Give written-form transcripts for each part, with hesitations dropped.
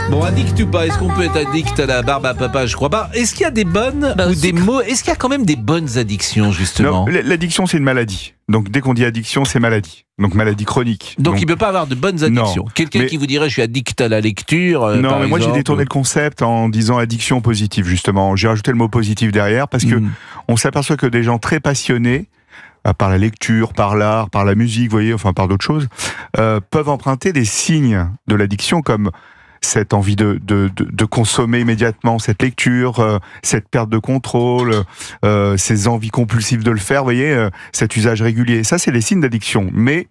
Bon, addict ou pas, est-ce qu'on peut être addict à la barbe à papa? Je crois pas. Est-ce qu'il y a des bonnes ou des mots? Est-ce qu'il y a quand même des bonnes addictions, justement? Non, l'addiction, c'est une maladie. Donc, dès qu'on dit addiction, c'est maladie. Donc, maladie chronique. Donc il ne peut pas avoir de bonnes addictions. Quelqu'un qui vous dirait je suis addict à la lecture. Non, mais moi j'ai détourné le concept en disant addiction positive, justement. J'ai rajouté le mot positif derrière parce que on s'aperçoit que des gens très passionnés, par la lecture, par l'art, par la musique, vous voyez, enfin par d'autres choses, peuvent emprunter des signes de l'addiction comme cette envie de consommer immédiatement cette lecture, cette perte de contrôle, ces envies compulsives de le faire, vous voyez, cet usage régulier. Ça, c'est les signes d'addiction. Mais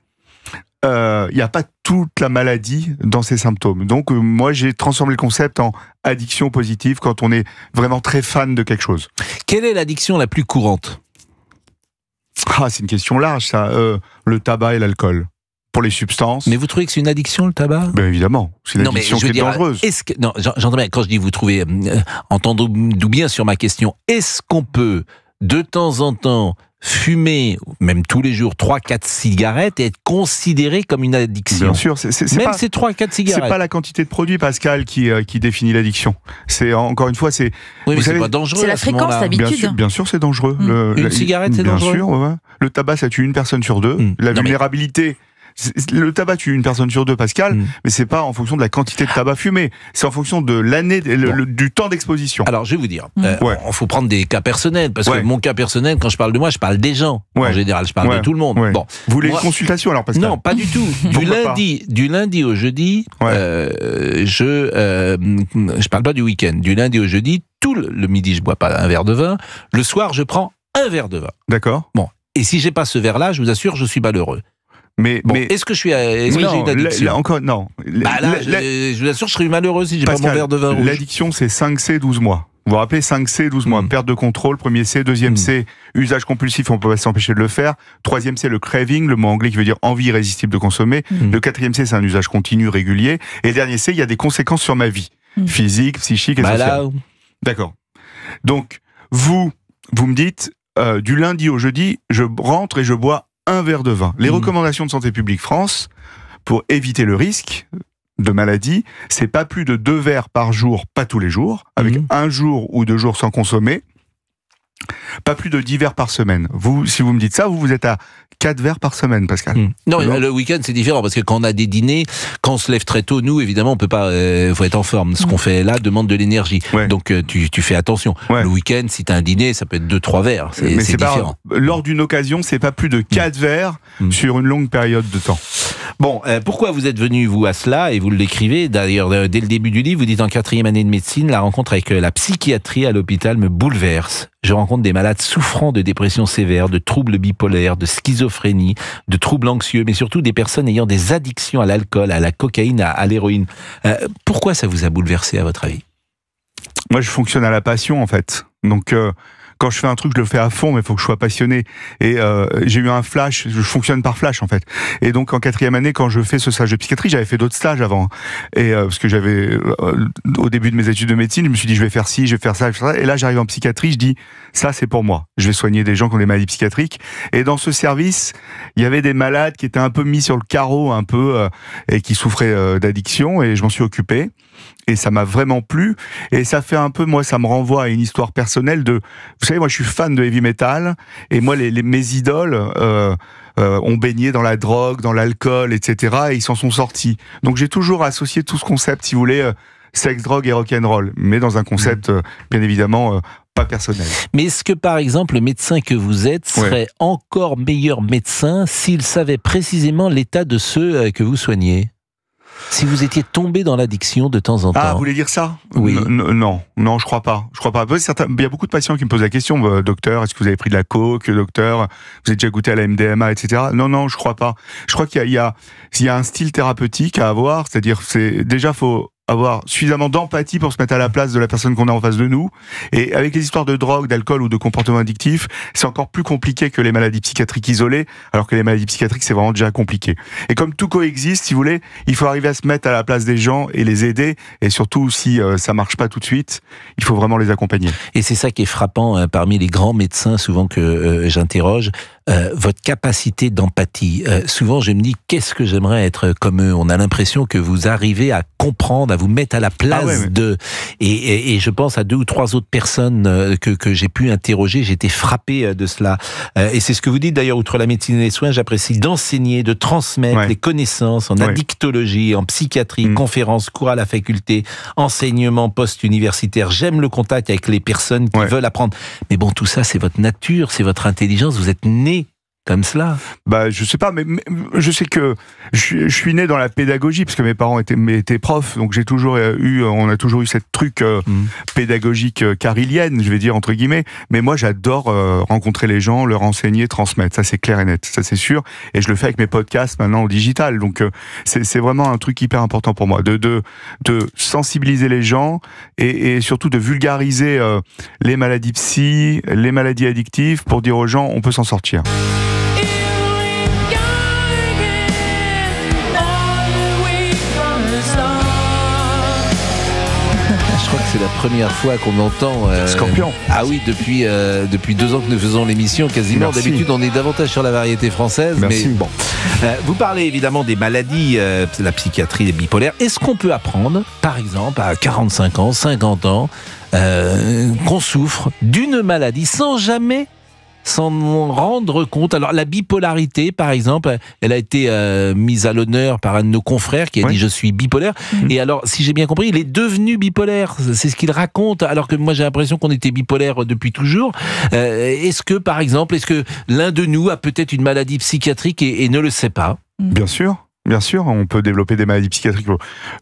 il n'y a pas toute la maladie dans ces symptômes. Donc, moi, j'ai transformé le concept en addiction positive quand on est vraiment très fan de quelque chose. Quelle est l'addiction la plus courante ? Ah, c'est une question large, ça. Le tabac et l'alcool. Pour les substances. Mais vous trouvez que c'est une addiction, le tabac ? Ben évidemment, c'est une addiction qui est dangereuse. Non, j'entends bien, quand je dis vous trouvez, entendez-vous bien sur ma question, est-ce qu'on peut, de temps en temps, fumer, même tous les jours, 3-4 cigarettes et être considéré comme une addiction ? Bien sûr, même ces 3-4 cigarettes. C'est pas la quantité de produits, Pascal, qui définit l'addiction. C'est, encore une fois, c'est... Oui, mais c'est pas dangereux. C'est la fréquence, l'habitude. Bien sûr, c'est dangereux. Une cigarette, c'est dangereux. Bien sûr, ouais. Le tabac, ça tue une personne sur deux. La vulnérabilité... Le tabac tue une personne sur deux, Pascal, mais c'est pas en fonction de la quantité de tabac fumé, c'est en fonction de l'année, du temps d'exposition. Alors, je vais vous dire, il faut prendre des cas personnels, parce que mon cas personnel, quand je parle de moi, je parle des gens. En général, je parle de tout le monde. Bon, vous voulez une consultation alors, Pascal ? Non, pas du tout. Du lundi au jeudi, je parle pas du week-end. Du lundi au jeudi, tout le midi, je bois pas un verre de vin. Le soir, je prends un verre de vin. D'accord. Bon, et si j'ai pas ce verre-là, je vous assure, je suis malheureux. Mais est-ce que j'ai une addiction ? Encore non. Je vous assure, je serais malheureux si j'ai pas mon verre de vin rouge. L'addiction, c'est 5 C, 12 mois. Vous vous rappelez, 5 C, 12 mois. Perte de contrôle, premier C, deuxième C, usage compulsif, on peut pas s'empêcher de le faire. Troisième C, le craving, le mot anglais qui veut dire envie irrésistible de consommer. Le quatrième C, c'est un usage continu, régulier. Et le dernier C, il y a des conséquences sur ma vie. Physique, psychique et sociale. D'accord. Donc, vous me dites, du lundi au jeudi, je rentre et je bois un verre de vin. Les recommandations de Santé publique France, pour éviter le risque de maladie, c'est pas plus de 2 verres par jour, pas tous les jours, avec un jour ou 2 jours sans consommer, pas plus de 10 verres par semaine. Vous, si vous me dites ça, vous êtes à 4 verres par semaine, Pascal. Non, le week-end, c'est différent, parce que quand on a des dîners, quand on se lève très tôt, nous, évidemment, on peut pas, faut être en forme. Ce qu'on fait là demande de l'énergie. Donc, tu fais attention. Le week-end, si t'as un dîner, ça peut être 2-3 verres. C'est différent. Lors d'une occasion, c'est pas plus de 4 verres sur une longue période de temps. Bon, pourquoi vous êtes venu, vous, à cela, et vous l'écrivez, d'ailleurs, dès le début du livre, vous dites en 4e année de médecine, la rencontre avec la psychiatrie à l'hôpital me bouleverse. Je rencontre des malades souffrant de dépression sévère, de troubles bipolaires, de schizophrénie, de troubles anxieux, mais surtout des personnes ayant des addictions à l'alcool, à la cocaïne, à l'héroïne. Pourquoi ça vous a bouleversé, à votre avis ? Moi, je fonctionne à la passion, en fait. Donc, quand je fais un truc, je le fais à fond, mais il faut que je sois passionné. Et j'ai eu un flash, je fonctionne par flash, en fait. Et donc, en 4e année, quand je fais ce stage de psychiatrie, j'avais fait d'autres stages avant. Et parce que j'avais, au début de mes études de médecine, je me suis dit, je vais faire ci, je vais faire ça, je vais faire ça. Et là, j'arrive en psychiatrie, je dis, ça, c'est pour moi. Je vais soigner des gens qui ont des maladies psychiatriques. Et dans ce service, il y avait des malades qui étaient un peu mis sur le carreau, un peu, et qui souffraient d'addiction, et je m'en suis occupé. Et ça m'a vraiment plu, et ça fait un peu, moi, ça me renvoie à une histoire personnelle de, vous savez, moi, je suis fan de heavy metal, et moi, mes idoles ont baigné dans la drogue, dans l'alcool, etc., et ils s'en sont sortis. Donc, j'ai toujours associé tout ce concept, si vous voulez, sexe, drogue et rock'n'roll, mais dans un concept, bien évidemment, pas personnel. Mais est-ce que, par exemple, le médecin que vous êtes serait encore meilleur médecin s'il savait précisément l'état de ceux que vous soignez ? Si vous étiez tombé dans l'addiction de temps en temps. Ah, vous voulez dire ça ? Oui. Non, je crois pas. Il y a beaucoup de patients qui me posent la question, docteur, est-ce que vous avez pris de la coke, docteur, vous avez déjà goûté à la MDMA, etc. Non, je crois pas. Je crois qu'il y a un style thérapeutique à avoir, c'est-à-dire, déjà, faut avoir suffisamment d'empathie pour se mettre à la place de la personne qu'on a en face de nous. Et avec les histoires de drogue, d'alcool ou de comportement addictif, c'est encore plus compliqué que les maladies psychiatriques isolées, alors que les maladies psychiatriques, c'est vraiment déjà compliqué. Et comme tout coexiste, si vous voulez, il faut arriver à se mettre à la place des gens et les aider. Et surtout, si ça marche pas tout de suite, il faut vraiment les accompagner. Et c'est ça qui est frappant parmi les grands médecins, souvent que j'interroge. votre capacité d'empathie. Souvent, je me dis, qu'est-ce que j'aimerais être comme eux. On a l'impression que vous arrivez à comprendre, à vous mettre à la place de... Et je pense à 2 ou 3 autres personnes que j'ai pu interroger. J'ai été frappé de cela. Et c'est ce que vous dites d'ailleurs, outre la médecine et les soins, j'apprécie d'enseigner, de transmettre les connaissances en addictologie, en psychiatrie, conférences, cours à la faculté, enseignement post-universitaire. J'aime le contact avec les personnes qui veulent apprendre. Mais bon, tout ça, c'est votre nature, c'est votre intelligence. Vous êtes né comme cela. Bah, je sais pas, mais je sais que je suis né dans la pédagogie parce que mes parents étaient profs, donc on a toujours eu cette truc pédagogique carilienne, je vais dire entre guillemets. Mais moi, j'adore rencontrer les gens, leur enseigner, transmettre. Ça, c'est clair et net, ça c'est sûr. Et je le fais avec mes podcasts maintenant au digital. Donc, c'est vraiment un truc hyper important pour moi, de sensibiliser les gens et surtout de vulgariser les maladies psy, les maladies addictives pour dire aux gens, on peut s'en sortir. Je crois que c'est la première fois qu'on entend Scorpion. Ah oui, depuis 2 ans que nous faisons l'émission, quasiment. Merci. D'habitude, on est davantage sur la variété française. Merci. Mais bon. Vous parlez évidemment des maladies, la psychiatrie, les bipolaires. Est-ce qu'on peut apprendre, par exemple, à 45 ans, 50 ans, qu'on souffre d'une maladie sans jamais s'en rendre compte? Alors la bipolarité, par exemple, elle a été mise à l'honneur par un de nos confrères qui a dit je suis bipolaire. Et alors, si j'ai bien compris, il est devenu bipolaire. C'est ce qu'il raconte. Alors que moi, j'ai l'impression qu'on était bipolaire depuis toujours. Est-ce que, par exemple, l'un de nous a peut-être une maladie psychiatrique et ne le sait pas? Bien sûr. Bien sûr, on peut développer des maladies psychiatriques.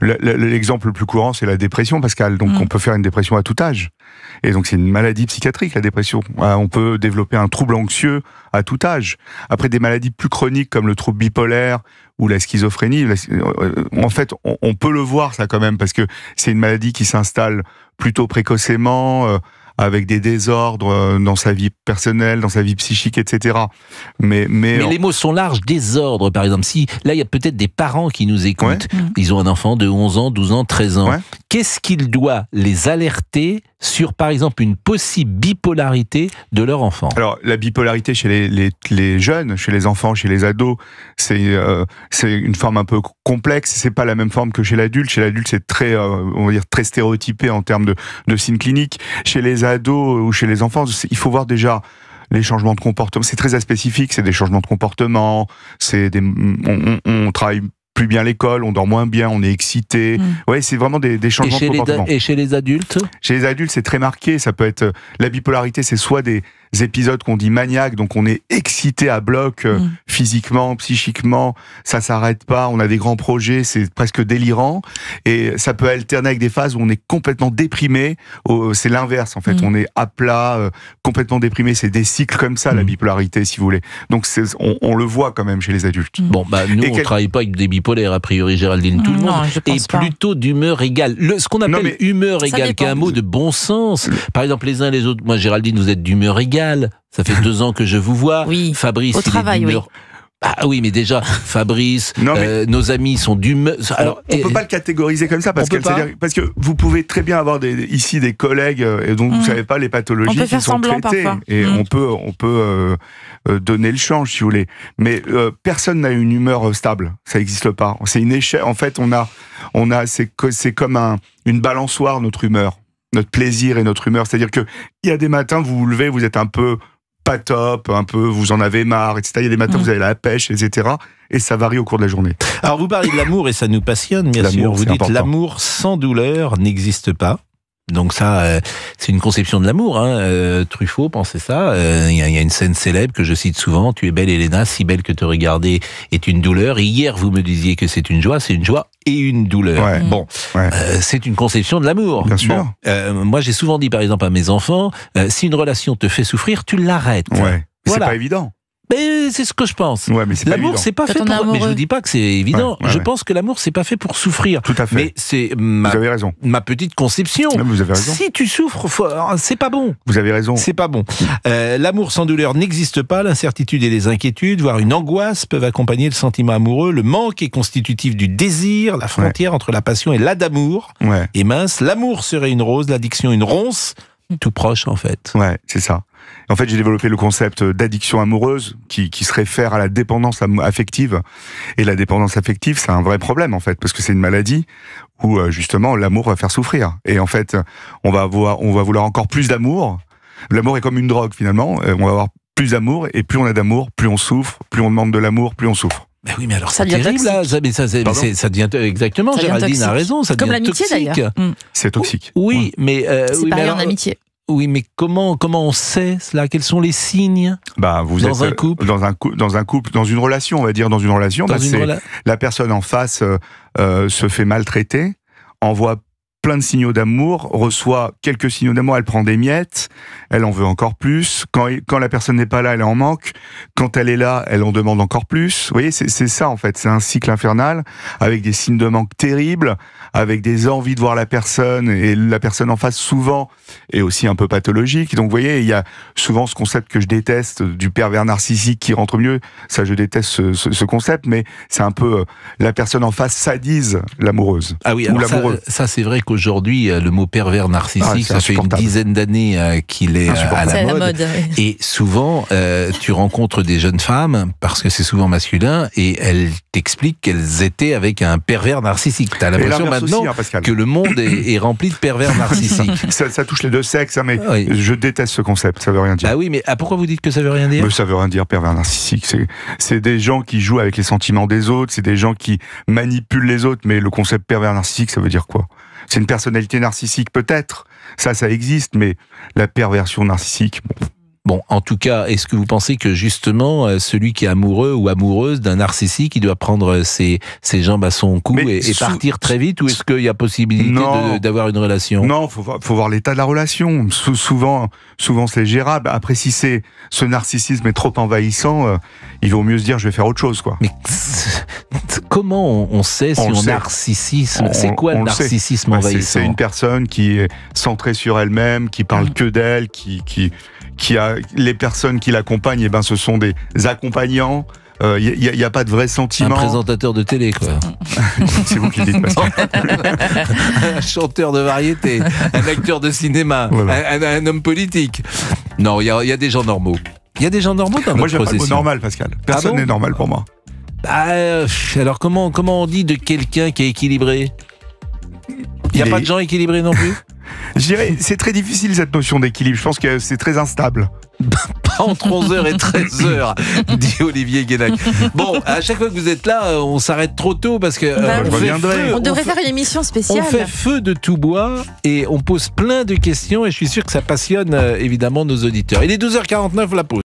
L'exemple le plus courant, c'est la dépression, Pascal. Donc, on peut faire une dépression à tout âge. Et donc, c'est une maladie psychiatrique, la dépression. On peut développer un trouble anxieux à tout âge. Après, des maladies plus chroniques, comme le trouble bipolaire ou la schizophrénie, en fait, on peut le voir, ça, quand même, parce que c'est une maladie qui s'installe plutôt précocement, avec des désordres dans sa vie personnelle, dans sa vie psychique, etc. Mais les mots sont larges. Désordre, par exemple. Si, là, il y a peut-être des parents qui nous écoutent. Ils ont un enfant de 11 ans, 12 ans, 13 ans. Qu'est-ce qu'il doit les alerter sur, par exemple, une possible bipolarité de leur enfant? Alors, la bipolarité chez les jeunes, chez les enfants, chez les ados, c'est une forme un peu complexe. C'est pas la même forme que chez l'adulte. Chez l'adulte, c'est très, on va dire, très stéréotypé en termes de signes cliniques. Chez les ados ou chez les enfants, il faut voir déjà les changements de comportement. C'est très aspécifique. C'est des changements de comportement. On travaille plus bien l'école, on dort moins bien, on est excité. Ouais, c'est vraiment des changements de comportement. Et chez les adultes? Chez les adultes, c'est très marqué. Ça peut être la bipolarité, c'est soit des épisodes qu'on dit maniaques, donc on est excité à bloc physiquement, psychiquement, ça s'arrête pas, on a des grands projets, c'est presque délirant, et ça peut alterner avec des phases où on est complètement déprimé. C'est l'inverse en fait, on est à plat, complètement déprimé. C'est des cycles comme ça, la bipolarité, si vous voulez. Donc on le voit quand même chez les adultes. Bon, bah nous on travaille pas avec des bipolaires a priori, Géraldine. Tout le monde est plutôt d'humeur égale. Ce qu'on appelle humeur égale, qui est un mot de bon sens. Par exemple, les uns les autres. Moi, Géraldine, vous êtes d'humeur égale. Ça fait 2 ans que je vous vois. Fabrice, au travail, Ah oui, mais déjà, Fabrice, nos amis sont d'humeur. Alors, on peut pas le catégoriser comme ça, parce que vous pouvez très bien avoir ici des collègues et dont vous savez pas les pathologies qui sont traitées. Parfois. Et on peut donner le change, si vous voulez. Mais personne n'a une humeur stable. Ça n'existe pas. C'est une échelle. En fait, c'est comme une balançoire, notre humeur. Notre plaisir et notre humeur. C'est-à-dire que il y a des matins, vous vous levez, vous êtes un peu pas top, un peu, vous en avez marre, etc. Il y a des matins, vous avez la pêche, etc. Et ça varie au cours de la journée. Alors, vous parlez de l'amour et ça nous passionne, bien sûr. Vous dites important. L'amour sans douleur n'existe pas. Donc ça, c'est une conception de l'amour. Truffaut pensait ça. Il y a une scène célèbre que je cite souvent. Tu es belle, Héléna, si belle que te regarder est une douleur. Et hier, vous me disiez que c'est une joie et une douleur. C'est une conception de l'amour. Bien sûr. Moi, j'ai souvent dit, par exemple, à mes enfants, si une relation te fait souffrir, tu l'arrêtes. Ouais. C'est pas évident. Mais c'est ce que je pense. L'amour, c'est pas fait pour... Mais je ne dis pas que c'est évident. Je pense que l'amour, c'est pas fait pour souffrir. Tout à fait. Mais c'est vous avez raison. Ma petite conception. Non, vous avez raison. Si tu souffres, c'est pas bon. Vous avez raison. C'est pas bon. L'amour sans douleur n'existe pas. L'incertitude et les inquiétudes, voire une angoisse, peuvent accompagner le sentiment amoureux. Le manque est constitutif du désir. La frontière entre la passion et l'adamour est mince. L'amour serait une rose, l'addiction une ronce. Tout proche, en fait. Ouais, c'est ça. En fait, j'ai développé le concept d'addiction amoureuse qui se réfère à la dépendance affective. Et la dépendance affective, c'est un vrai problème, en fait, parce que c'est une maladie où, justement, l'amour va faire souffrir. Et en fait, on va vouloir encore plus d'amour. L'amour est comme une drogue, finalement. On va avoir plus d'amour, et plus on a d'amour, plus on souffre, plus on demande de l'amour, plus on souffre. Ben oui, mais alors c'est terrible, là. Ça devient exactement. Ça Géraldine toxique. a raison. Ça Comme devient l'amitié, toxique. d'ailleurs. C'est toxique. Oui, mais c'est pareil en amitié. Oui, mais comment on sait cela? Quels sont les signes? Vous êtes un couple, dans un couple, dans une relation, on va dire, la personne en face se fait maltraiter, envoie plein de signaux d'amour, reçoit quelques signaux d'amour, elle prend des miettes, elle en veut encore plus. Quand la personne n'est pas là, elle en manque. Quand elle est là, elle en demande encore plus. Vous voyez, c'est ça en fait. C'est un cycle infernal avec des signes de manque terribles, avec des envies de voir la personne, et la personne en face souvent est aussi un peu pathologique. Donc vous voyez, il y a souvent ce concept que je déteste du pervers narcissique qui rentre mieux. Ça, je déteste ce concept, mais c'est un peu la personne en face sadise l'amoureuse. Ah oui, ou alors l'amoureux. ça c'est vrai qu'aujourd'hui, le mot pervers narcissique, ça fait une dizaine d'années qu'il est à la mode. Et souvent, tu rencontres des jeunes femmes, parce que c'est souvent masculin, et elles t'expliquent qu'elles étaient avec un pervers narcissique. T'as l'impression maintenant que le monde est rempli de pervers narcissiques. Ça touche les deux sexes, mais oui. Je déteste ce concept, ça veut rien dire. Ah oui, mais pourquoi vous dites que ça veut rien dire? Mais ça veut rien dire, pervers narcissique. C'est des gens qui jouent avec les sentiments des autres, c'est des gens qui manipulent les autres, mais le concept pervers narcissique, ça veut dire quoi? C'est une personnalité narcissique, peut-être. Ça existe, mais la perversion narcissique... Bon, en tout cas, est-ce que vous pensez que justement, celui qui est amoureux ou amoureuse d'un narcissique, il doit prendre ses jambes à son cou et partir très vite, ou est-ce qu'il y a possibilité d'avoir une relation? Non, faut voir l'état de la relation. Souvent c'est gérable. Après, si ce narcissisme est trop envahissant, il vaut mieux se dire je vais faire autre chose, quoi. Mais comment on sait si on narcissisme? C'est quoi le narcissisme envahissant? C'est une personne qui est centrée sur elle-même, qui parle que d'elle, qui a les personnes qui l'accompagnent, ce sont des accompagnants. Il y a pas de vrai sentiment. Un présentateur de télé, quoi. C'est vous qui le dites, Pascal. Un chanteur de variété, un acteur de cinéma, voilà. un homme politique. Non, il y a des gens normaux. Il y a des gens normaux dans notre procession. Moi, j'aime pas le mot normal, Pascal. Personne n'est normal pour moi. Alors, comment on dit de quelqu'un qui est équilibré? Il n'y a pas de gens équilibrés non plus? Je dirais, c'est très difficile cette notion d'équilibre. Je pense que c'est très instable. Pas entre 11h et 13h, dit Olivier Guénac. Bon, à chaque fois que vous êtes là, on s'arrête trop tôt parce que on devrait faire une émission spéciale. On fait feu de tout bois et on pose plein de questions et je suis sûr que ça passionne évidemment nos auditeurs. Il est 12h49, la pause.